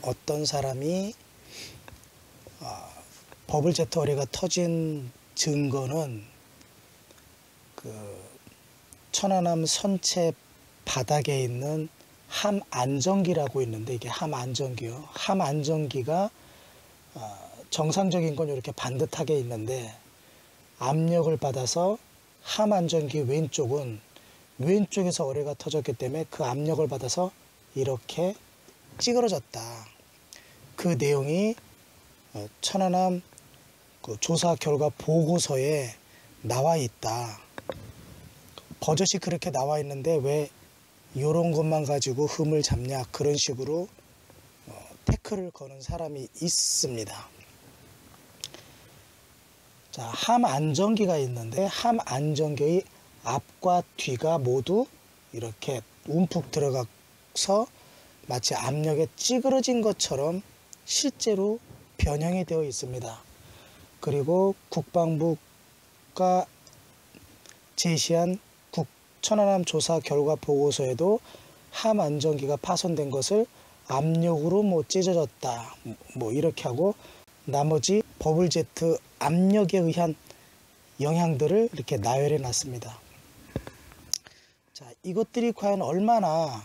어떤 사람이 버블제트 어뢰가 터진 증거는 그 천안함 선체 바닥에 있는 함 안정기라고 있는데, 이게 함 안정기요. 함 안정기가 정상적인 건 이렇게 반듯하게 있는데 압력을 받아서 함 안정기 왼쪽에서 어뢰가 터졌기 때문에 그 압력을 받아서 이렇게 찌그러졌다. 그 내용이 천안함 그 조사 결과 보고서에 나와 있다. 버젓이 그렇게 나와 있는데 왜 이런 것만 가지고 흠을 잡냐, 그런 식으로 태클을 거는 사람이 있습니다. 자, 함 안정기가 있는데 함 안정기의 앞과 뒤가 모두 이렇게 움푹 들어가서 마치 압력에 찌그러진 것처럼 실제로 변형이 되어 있습니다. 그리고 국방부가 제시한 천안함 조사 결과 보고서에도 함 안정기가 파손된 것을 압력으로 찢어졌다, 이렇게 하고 나머지 버블제트 압력에 의한 영향들을 이렇게 나열해 놨습니다. 자, 이것들이 과연 얼마나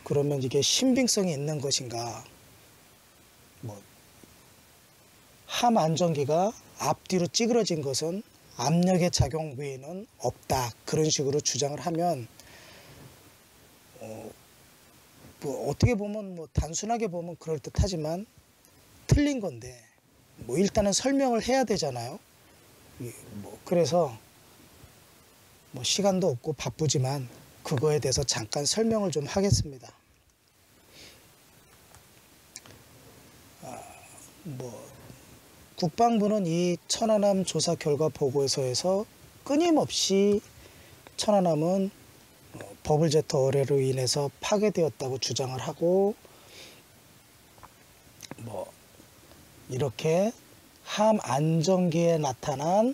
그러면 이게 신빙성이 있는 것인가? 함 안정기가 앞뒤로 찌그러진 것은 압력의 작용 외에는 없다, 그런 식으로 주장을 하면 어떻게 보면 단순하게 보면 그럴듯하지만 틀린 건데 일단은 설명을 해야 되잖아요. 그래서 시간도 없고 바쁘지만 그거에 대해서 잠깐 설명을 좀 하겠습니다. 국방부는 이 천안함 조사 결과 보고서에서 끊임없이 천안함은 버블제트 어뢰로 인해서 파괴되었다고 주장을 하고 이렇게 함 안정기에 나타난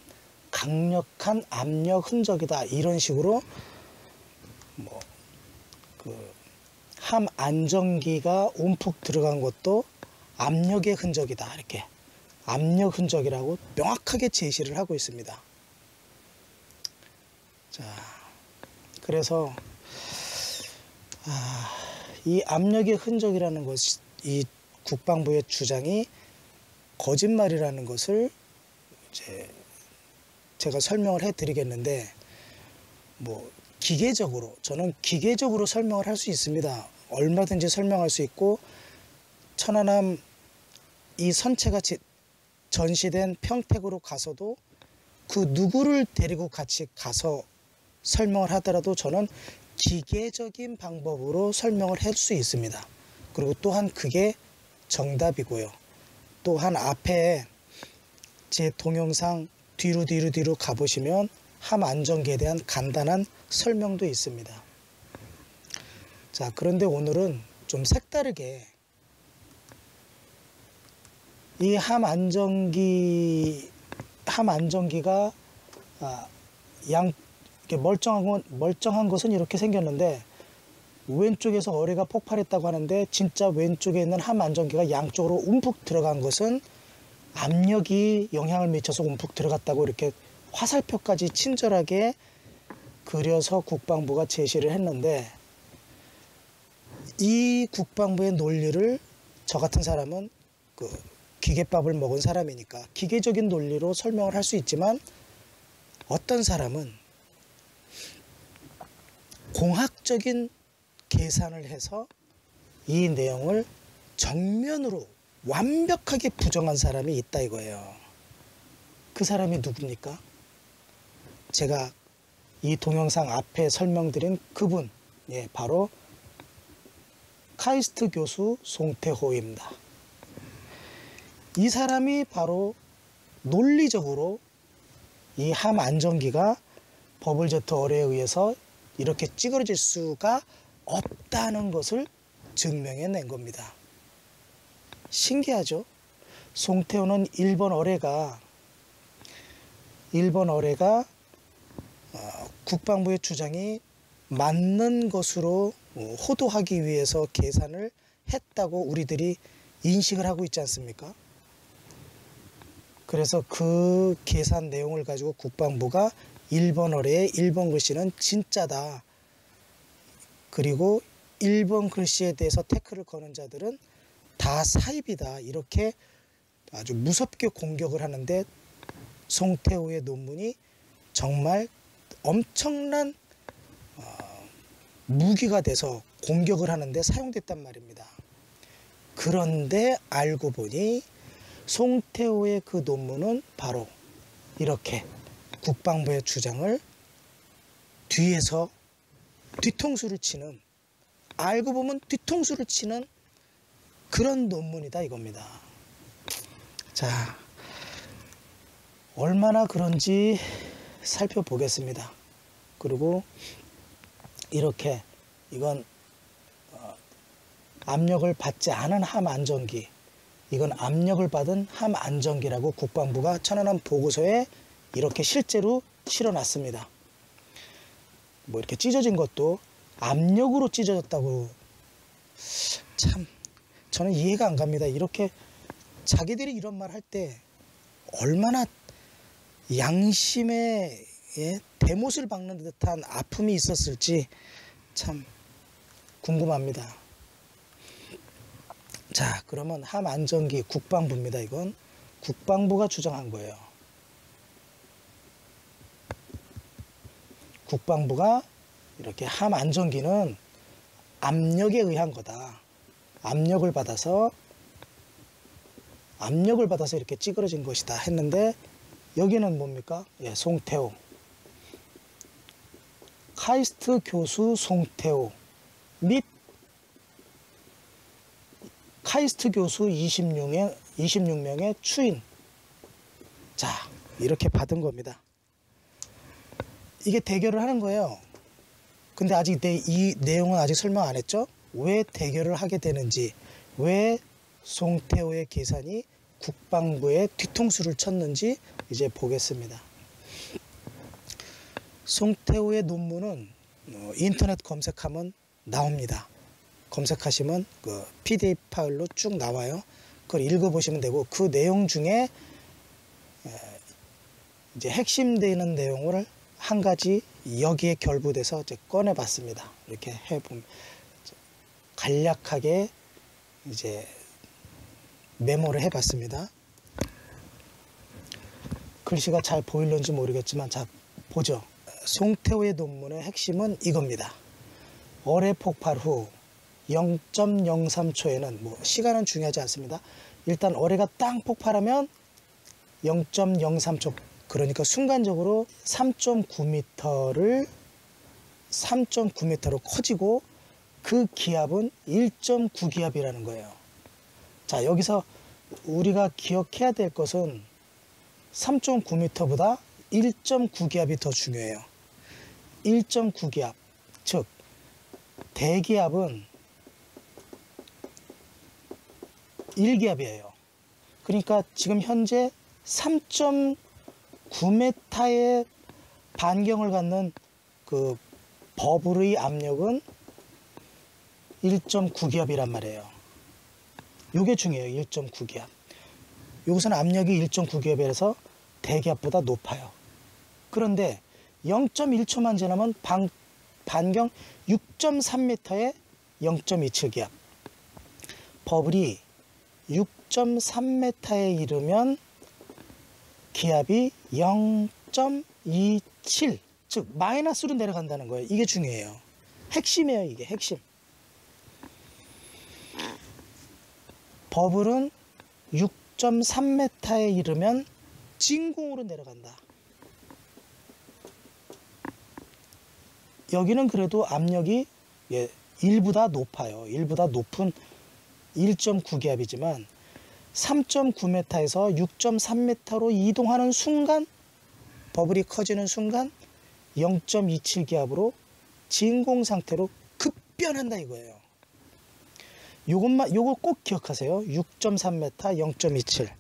강력한 압력 흔적이다, 이런 식으로 함 안정기가 움푹 들어간 것도 압력의 흔적이다, 이렇게 압력 흔적이라고 명확하게 제시를 하고 있습니다. 자, 그래서 이 압력의 흔적이라는 것이, 이 국방부의 주장이 거짓말이라는 것을 이제 제가 설명을 해 드리겠는데, 기계적으로, 저는 기계적으로 설명을 할 수 있습니다. 얼마든지 설명할 수 있고, 천안함 이 선체가 전시된 평택으로 가서도 그 누구를 데리고 같이 가서 설명을 하더라도 저는 기계적인 방법으로 설명을 할 수 있습니다. 그리고 또한 그게 정답이고요. 또한 앞에 제 동영상 뒤로 가보시면 함 안정기에 대한 간단한 설명도 있습니다. 자, 그런데 오늘은 좀 색다르게 이 함 안정기가 멀쩡한 것은 이렇게 생겼는데 왼쪽에서 어뢰가 폭발했다고 하는데, 진짜 왼쪽에 있는 함 안정기가 양쪽으로 움푹 들어간 것은 압력이 영향을 미쳐서 움푹 들어갔다고 이렇게 화살표까지 친절하게 그려서 국방부가 제시를 했는데, 이 국방부의 논리를 저 같은 사람은 기계밥을 먹은 사람이니까 기계적인 논리로 설명을 할 수 있지만, 어떤 사람은 공학적인 계산을 해서 이 내용을 정면으로 완벽하게 부정한 사람이 있다, 이거예요. 그 사람이 누굽니까? 제가 이 동영상 앞에 설명드린 그분, 바로 카이스트 교수 송태호입니다. 이 사람이 바로 논리적으로 이 함 안정기가 버블제트 어뢰에 의해서 이렇게 찌그러질 수가 없다는 것을 증명해낸 겁니다. 신기하죠? 송태호는 일본 어뢰가 국방부의 주장이 맞는 것으로 호도하기 위해서 계산을 했다고 우리들이 인식을 하고 있지 않습니까? 그래서 그 계산 내용을 가지고 국방부가 일본어의 일본 글씨는 진짜다. 그리고 일본 글씨에 대해서 태클을 거는 자들은 다 사입이다. 이렇게 아주 무섭게 공격을 하는데 송태호의 논문이 정말 엄청난 무기가 돼서 공격을 하는데 사용됐단 말입니다. 그런데 알고 보니 송태호의 그 논문은 바로 이렇게 국방부의 주장을 뒤에서 뒤통수를 치는, 알고 보면 뒤통수를 치는 그런 논문이다 이겁니다. 자, 얼마나 그런지 살펴보겠습니다. 그리고 이렇게 이건 압력을 받지 않은 함 안전기, 이건 압력을 받은 함 안전기라고 국방부가 천안함 보고서에 이렇게 실제로 실어놨습니다. 뭐 이렇게 찢어진 것도 압력으로 찢어졌다고, 참 저는 이해가 안 갑니다. 이렇게 자기들이 이런 말 할 때 얼마나 양심에 대못을 박는 듯한 아픔이 있었을지 참 궁금합니다. 자, 그러면 함 안전기 국방부입니다. 이건 국방부가 주장한 거예요. 국방부가 이렇게 함 안전기는 압력에 의한 거다. 압력을 받아서 이렇게 찌그러진 것이다 했는데, 여기는 뭡니까? 예, 송태호. 카이스트 교수 송태호 및 카이스트 교수 26명의 추인. 자, 이렇게 받은 겁니다. 이게 대결을 하는 거예요. 근데 아직 이 내용은 아직 설명 안 했죠? 왜 대결을 하게 되는지, 왜 송태호의 계산이 국방부의 뒤통수를 쳤는지 이제 보겠습니다. 송태호의 논문은 인터넷 검색하면 나옵니다. 검색하시면 그 PDF 파일로 쭉 나와요. 그걸 읽어보시면 되고, 그 내용 중에 이제 핵심되는 내용을 한 가지 여기에 결부돼서 이제 꺼내봤습니다. 이렇게 해보면 간략하게 이제 메모를 해봤습니다. 글씨가 잘 보일런지 모르겠지만, 자, 보죠. 송태호의 논문의 핵심은 이겁니다. 어뢰 폭발 후 0.03초에는 뭐 시간은 중요하지 않습니다. 일단 어뢰가 땅 폭발하면 0.03초, 그러니까 순간적으로 3.9m로 커지고 그 기압은 1.9기압이라는 거예요. 자, 여기서 우리가 기억해야 될 것은 3.9m보다 1.9기압이 더 중요해요. 1.9기압, 즉 대기압은 1기압이에요. 그러니까 지금 현재 3.9m의 반경을 갖는 그 버블의 압력은 1.9기압이란 말이에요. 이게 중요해요. 1.9기압. 여기서는 압력이 1.9기압이라서 대기압보다 높아요. 그런데 0.1초만 지나면 반경 6.3m에 0.27기압. 버블이 6.3m에 이르면 기압이 0.27, 즉 마이너스로 내려간다는 거예요. 이게 중요해요. 핵심이에요. 이게 핵심. 버블은 6.3m에 이르면 진공으로 내려간다. 여기는 그래도 압력이 1보다 높아요. 1보다 높은 1.9기압이지만 3.9m에서 6.3m로 이동하는 순간, 버블이 커지는 순간 0.27기압으로 진공 상태로 급변한다 이거예요. 요거 꼭 기억하세요. 6.3m, 0.27.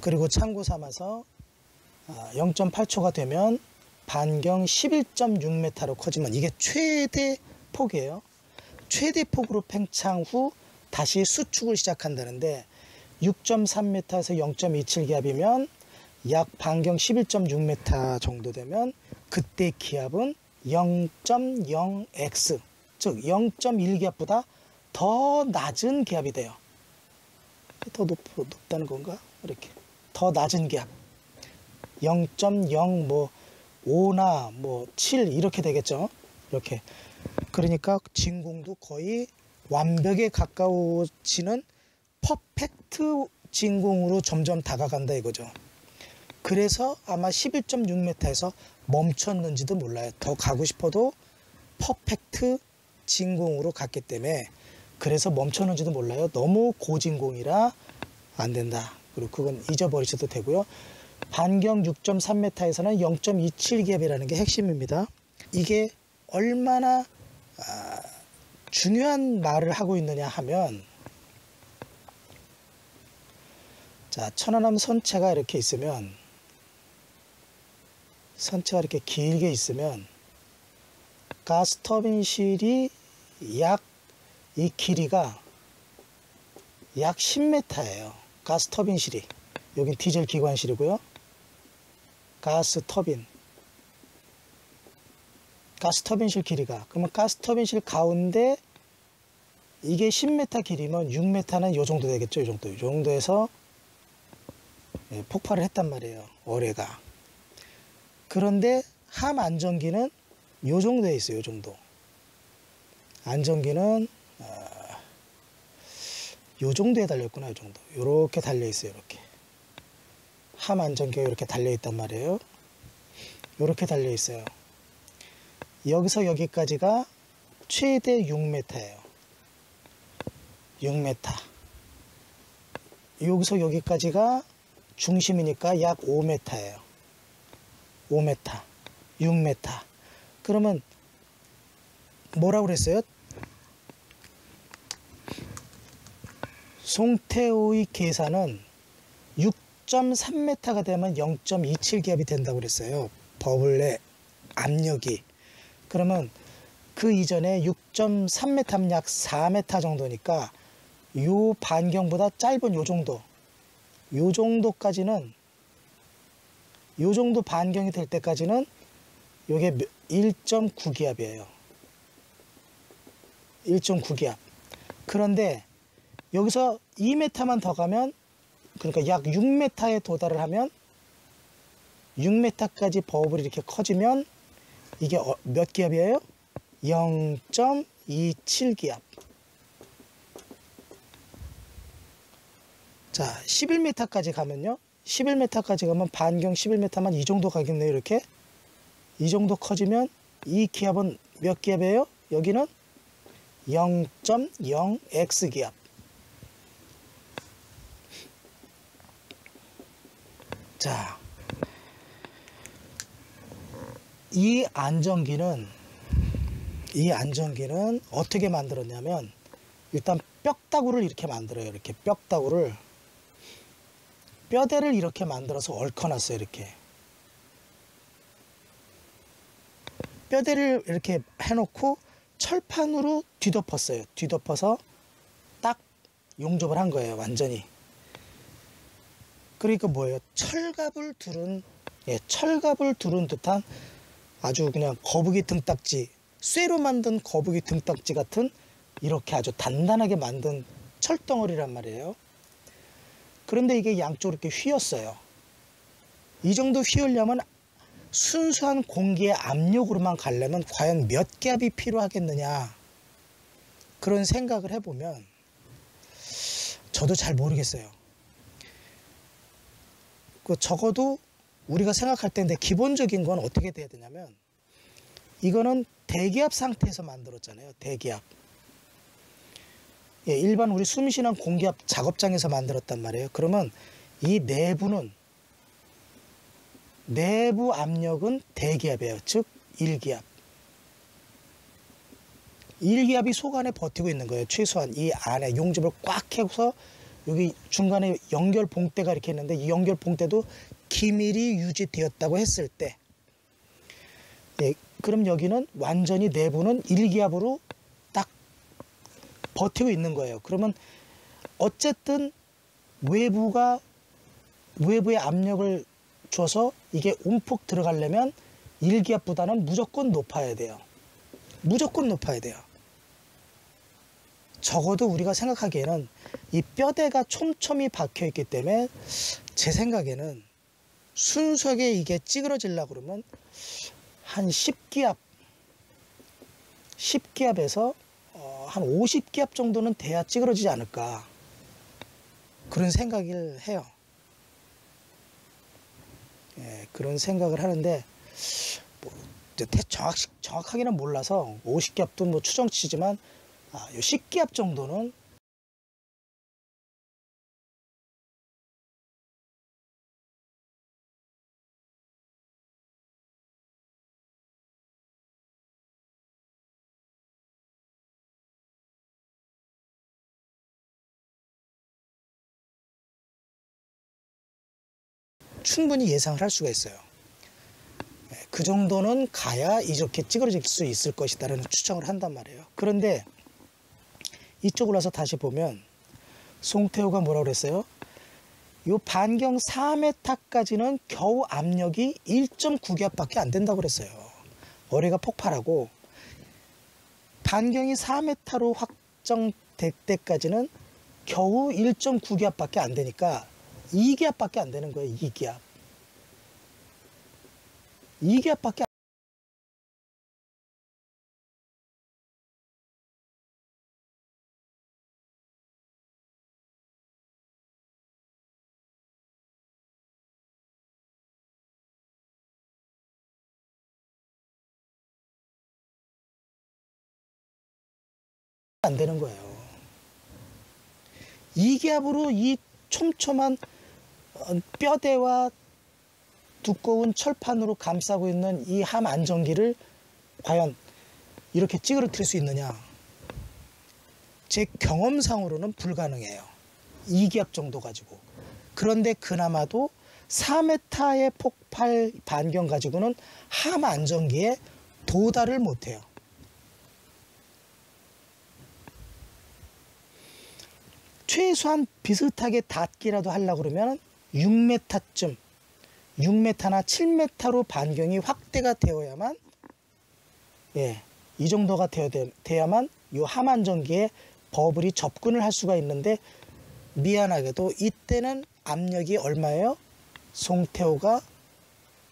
그리고 참고 삼아서 0.8초가 되면 반경 11.6m로 커지면 이게 최대 폭이에요. 최대 폭으로 팽창 후 다시 수축을 시작한다는데 6.3m에서 0.27기압이면 약 반경 11.6m 정도 되면 그때 기압은 0.0x 즉 0.1기압보다 더 낮은 기압이 돼요. 더 높다는 건가? 이렇게 더 낮은 기압 0.0 뭐 5나 뭐 7 이렇게 되겠죠. 이렇게 그러니까 진공도 거의 완벽에 가까워지는 퍼펙트 진공으로 점점 다가간다 이거죠. 그래서 아마 11.6m에서 멈췄는지도 몰라요. 더 가고 싶어도 퍼펙트 진공으로 갔기 때문에 그래서 멈췄는지도 몰라요. 너무 고진공이라 안 된다. 그리고 그건 잊어버리셔도 되고요. 반경 6.3m에서는 0.27기압이라는 게 핵심입니다. 이게 얼마나 중요한 말을 하고 있느냐 하면 자, 천안함 선체가 이렇게 있으면 선체가 이렇게 길게 있으면 가스터빈실이 이 길이가 약 10m예요. 가스터빈실이. 여긴 디젤 기관실이고요. 가스터빈실 길이가. 그러면 가스터빈실 가운데 이게 10m 길이면 6m는 요 정도 되겠죠. 이 정도에서 폭발을 했단 말이에요. 어뢰가. 그런데 함 안전기는 요 정도에 있어요. 요 정도. 안전기는 요 정도에 달려있구나. 요 정도. 요렇게 달려있어요. 이렇게. 함 안전기가 이렇게 달려있단 말이에요. 요렇게 달려있어요. 여기서 여기까지가 최대 6m예요. 6m. 여기서 여기까지가 중심이니까 약 5m예요. 5m, 6m. 그러면 뭐라고 그랬어요? 송태호의 계산은 6.3m가 되면 0.27기압이 된다고 그랬어요. 버블의 압력이. 그러면 그 이전에 6.3m면 약 4m 정도니까 요 반경보다 짧은 요 정도. 요 정도까지는 요 정도 반경이 될 때까지는 요게 1.9기압이에요. 1.9기압. 그런데 여기서 2m만 더 가면 그러니까 약 6m에 도달을 하면 6m까지 버블이 이렇게 커지면 이게 몇 기압이에요? 0.27기압. 자, 11m까지 가면요. 11m까지 가면 반경 11m만 이 정도 가겠네요. 이렇게. 이 정도 커지면 이 기압은 몇 기압이에요? 여기는 0.0x 기압. 자, 이 안전기는 어떻게 만들었냐면 일단 뼈다구를 이렇게 만들어요. 이렇게 뼈다구를 뼈대를 이렇게 만들어서 얽어놨어요. 이렇게 뼈대를 이렇게 해놓고 철판으로 뒤덮었어요. 뒤덮어서 딱 용접을 한 거예요. 완전히. 그러니까 뭐예요? 철갑을 두른 듯한 아주 그냥 거북이 등딱지, 쇠로 만든 거북이 등딱지 같은 이렇게 아주 단단하게 만든 철덩어리란 말이에요. 그런데 이게 양쪽으로 이렇게 휘었어요. 이 정도 휘으려면 순수한 공기의 압력으로만 가려면 과연 몇 기압이 필요하겠느냐, 그런 생각을 해보면 저도 잘 모르겠어요. 적어도 우리가 생각할 때인데 기본적인 건 어떻게 돼야 되냐면 이거는 대기압 상태에서 만들었잖아요. 대기압. 예, 일반 우리 숨쉬는 공기압 작업장에서 만들었단 말이에요. 그러면 이 내부 압력은 대기압이에요. 즉 1기압. 1기압이 속 안에 버티고 있는 거예요. 최소한 이 안에 용접을 꽉 해서 여기 중간에 연결 봉대가 이렇게 있는데 이 연결 봉대도 기밀이 유지되었다고 했을 때, 예, 그럼 여기는 완전히 내부는 일기압으로 딱 버티고 있는 거예요. 그러면 어쨌든 외부의 압력을 줘서 이게 움푹 들어가려면 일기압보다는 무조건 높아야 돼요. 무조건 높아야 돼요. 적어도 우리가 생각하기에는 이 뼈대가 촘촘히 박혀 있기 때문에 제 생각에는 순수하게 이게 찌그러지려고 그러면 한 10기압에서 한 50기압 정도는 돼야 찌그러지지 않을까, 그런 생각을 해요. 예, 그런 생각을 하는데 뭐 정확하게는 몰라서 50기압도 뭐 추정치지만 요 10기압 정도는 충분히 예상을 할 수가 있어요. 그 정도는 가야 이렇게 찌그러질 수 있을 것이다라는 추정을 한단 말이에요. 그런데 이쪽으로 와서 다시 보면 송태호가 뭐라고 그랬어요? 요 반경 4m까지는 겨우 압력이 1.9기압밖에 안 된다고 그랬어요. 어뢰가 폭발하고 반경이 4m로 확정될 때까지는 겨우 1.9기압밖에 안 되니까 2기압밖에 안 되는 거예요. 2기압밖에 안 되는 거예요. 2기압으로 이 촘촘한 뼈대와 두꺼운 철판으로 감싸고 있는 이 함 안정기를 과연 이렇게 찌그러뜨릴 수 있느냐? 제 경험상으로는 불가능해요. 2기압 정도 가지고. 그런데 그나마도 4m의 폭발 반경 가지고는 함 안정기에 도달을 못해요. 최소한 비슷하게 닿기라도 하려고 그러면 6m쯤, 6m나 7m로 반경이 확대가 되어야만, 예, 이 정도가 되어야만 이 함안정기에 버블이 접근을 할 수가 있는데, 미안하게도 이때는 압력이 얼마예요? 송태호가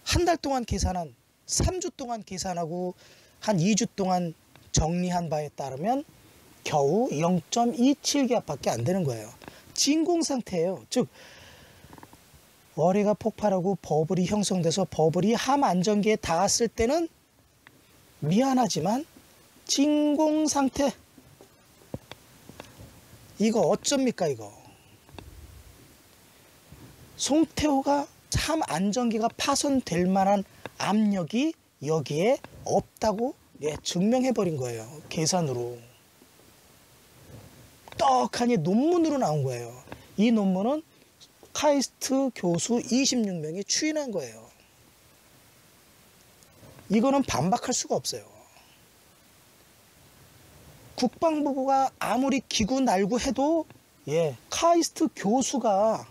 한 달 동안 계산한, 3주 동안 계산하고 한 2주 동안 정리한 바에 따르면 겨우 0.27기압밖에 안 되는 거예요. 진공 상태예요. 즉 어뢰가 폭발하고 버블이 형성돼서 버블이 함 안정기에 닿았을 때는 미안하지만 진공 상태. 이거 어쩝니까 이거. 송태호가 함 안정기가 파손될 만한 압력이 여기에 없다고, 예, 증명해버린 거예요. 계산으로. 떡하니 논문으로 나온 거예요. 이 논문은 카이스트 교수 26명이 추인한 거예요. 이거는 반박할 수가 없어요. 국방부가 아무리 기구 날고 해도, 예, 카이스트 교수가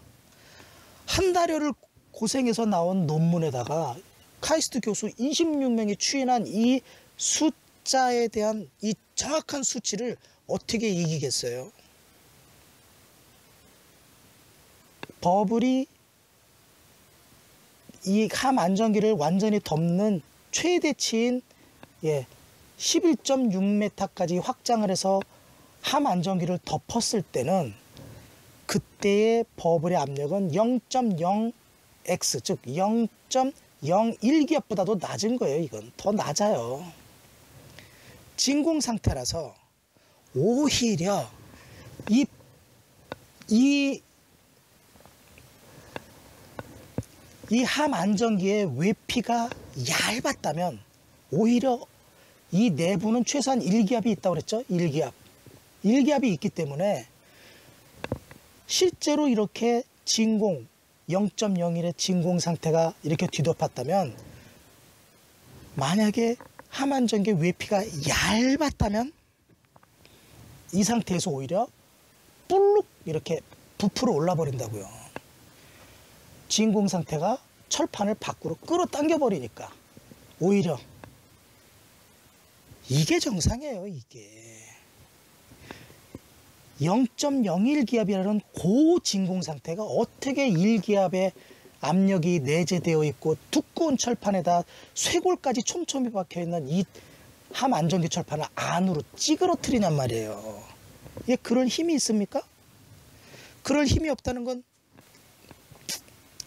한 달여를 고생해서 나온 논문에다가 카이스트 교수 26명이 추인한 이 숫자에 대한 이 정확한 수치를 어떻게 이기겠어요? 버블이 이 함 안정기를 완전히 덮는 최대치인, 예, 11.6m까지 확장을 해서 함 안정기를 덮었을 때는 그때의 버블의 압력은 0.0x, 즉 0.01기압보다도 낮은 거예요. 이건 더 낮아요. 진공 상태라서 오히려 이 함 안정기의 외피가 얇았다면 오히려 이 내부는 최소한 1기압이 있다고 그랬죠. 1기압이 있기 때문에 실제로 이렇게 진공 0.01의 진공 상태가 이렇게 뒤덮었다면, 만약에 함안정기 외피가 얇았다면 이 상태에서 오히려 뿔룩 이렇게 부풀어 올라 버린다고요. 진공 상태가 철판을 밖으로 끌어당겨 버리니까 오히려 이게 정상이에요. 이게 0.01 기압이라는 고진공 상태가 어떻게 1기압의 압력이 내재되어 있고 두꺼운 철판에다 쇄골까지 촘촘히 박혀 있는 이 함안정기 철판을 안으로 찌그러뜨리냔 말이에요. 이게 그럴 힘이 있습니까? 그럴 힘이 없다는 건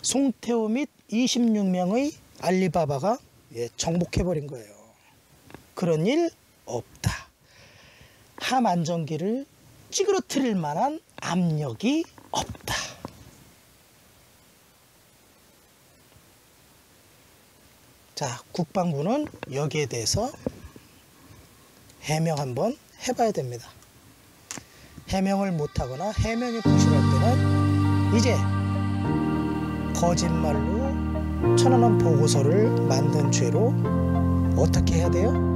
송태호 및 26명의 알리바바가 정복해버린 거예요. 그런 일 없다. 함안정기를 찌그러뜨릴 만한 압력이 없다. 자, 국방부는 여기에 대해서 해명 한번 해봐야 됩니다. 해명을 못하거나 해명이 부실할 때는 이제 거짓말로 천안함 보고서를 만든 죄로 어떻게 해야 돼요?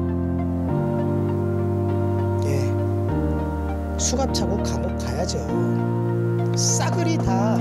수갑 차고 감옥 가야죠. 싸그리 다